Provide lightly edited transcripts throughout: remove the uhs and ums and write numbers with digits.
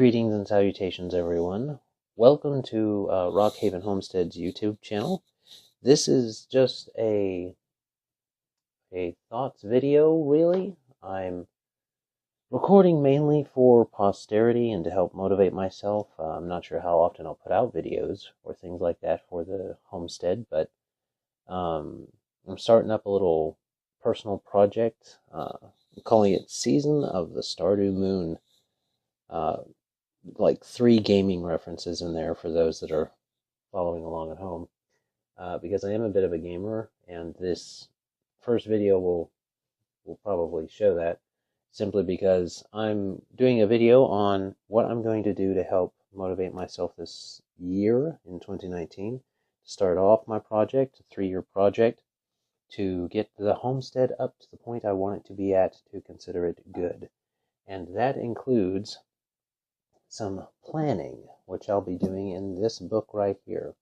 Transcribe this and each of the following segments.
Greetings and salutations, everyone. Welcome to Rockhaven Homestead's YouTube channel. This is just a thoughts video, really. I'm recording mainly for posterity and to help motivate myself. I'm not sure how often I'll put out videos or things like that for the homestead, but I'm starting up a little personal project. I'm calling it Season of the Stardew Moon. Like 3 gaming references in there for those that are following along at home, because I am a bit of a gamer, and this first video will probably show that, simply because I'm doing a video on what I'm going to do to help motivate myself this year in 2019 to start off my project, a 3-year project, to get the homestead up to the point I want it to be at to consider it good. And that includes some planning, which I'll be doing in this book right here.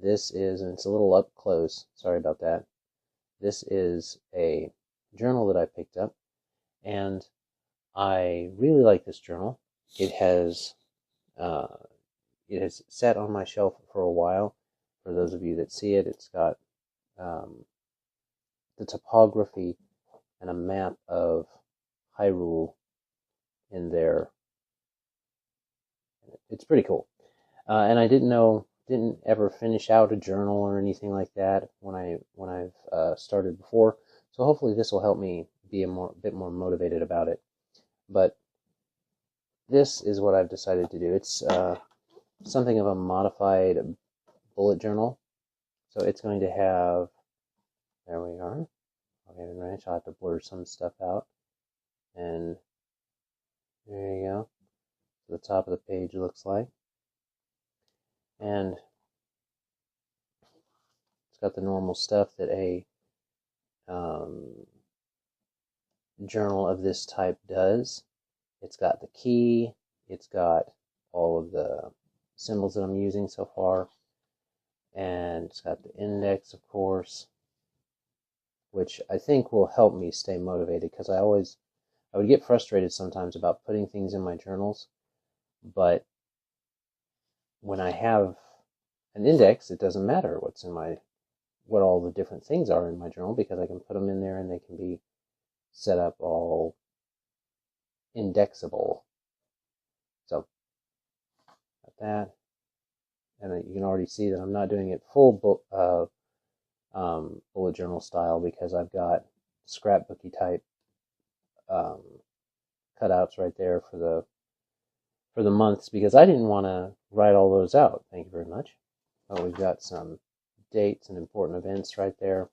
This is, and it's a little up close, sorry about that. This is a journal that I picked up, and I really like this journal. It has sat on my shelf for a while. For those of you that see it, it's got the topography and a map of Hyrule in there. It's pretty cool. And I didn't ever finish out a journal or anything like that when I've started before. So hopefully this will help me be a bit more motivated about it. But this is what I've decided to do. It's something of a modified bullet journal. So it's going to have, there we are, Rockhaven Ranch. I'll have to blur some stuff out. And there you go. The top of the page looks like. And it's got the normal stuff that a journal of this type does. It's got the key, it's got all of the symbols that I'm using so far, and it's got the index, of course, which I think will help me stay motivated, because I would get frustrated sometimes about putting things in my journals, but when I have an index, it doesn't matter what all the different things are in my journal, because I can put them in there and they can be set up all indexable. So, got that. And you can already see that I'm not doing it full bullet journal style, because I've got scrapbooky type cutouts right there for the months, because I didn't want to write all those out. Thank you very much. But we've got some dates and important events right there,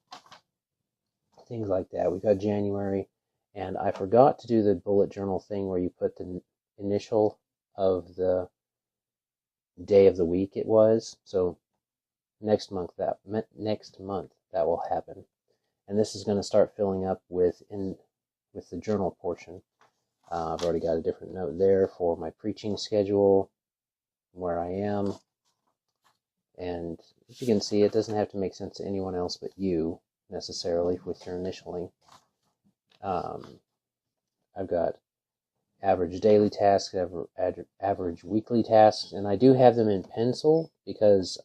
things like that. We've got January, and I forgot to do the bullet journal thing where you put the initial of the day of the week it was. So next month that will happen, and this is going to start filling up with the journal portion. I've already got a different note there for my preaching schedule, where I am. And as you can see, it doesn't have to make sense to anyone else but you, necessarily, with your initialing. I've got average daily tasks, average weekly tasks, and I do have them in pencil, because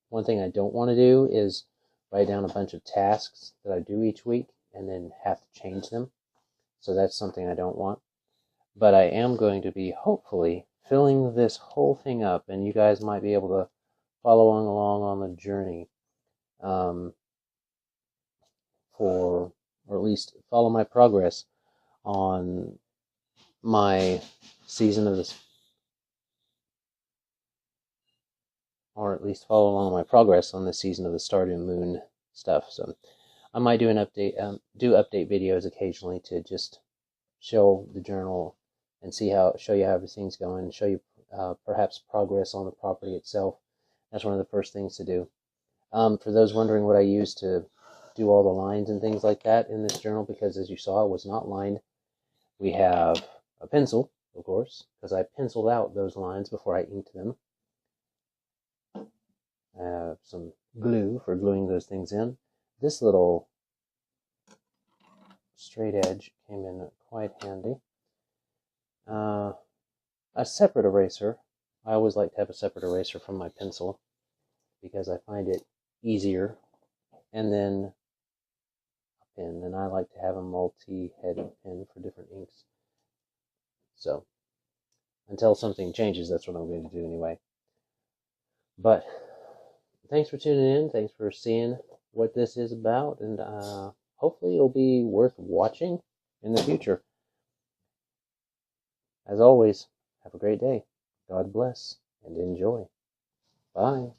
one thing I don't want to do is write down a bunch of tasks that I do each week and then have to change them. So that's something I don't want. But I am going to be, hopefully, filling this whole thing up, and you guys might be able to follow along on the journey, or at least follow my progress on my season of this, or at least follow along my progress on the Season of the Stardew Moon stuff. So I might do an update, do update videos occasionally to just show the journal and show you how everything's going, show you perhaps progress on the property itself. That's one of the first things to do. For those wondering what I use to do all the lines and things like that in this journal, because as you saw, it was not lined. We have a pencil, of course, because I penciled out those lines before I inked them. I have some glue for gluing those things in. This little straight edge came in quite handy. a separate eraser. I always like to have a separate eraser from my pencil because I find it easier. And then a pen, and I like to have a multi-headed pen for different inks. So until something changes, that's what I'm going to do anyway. But thanks for tuning in. Thanks for seeing what this is about, and hopefully it'll be worth watching in the future. As always, have a great day. God bless and enjoy. Bye.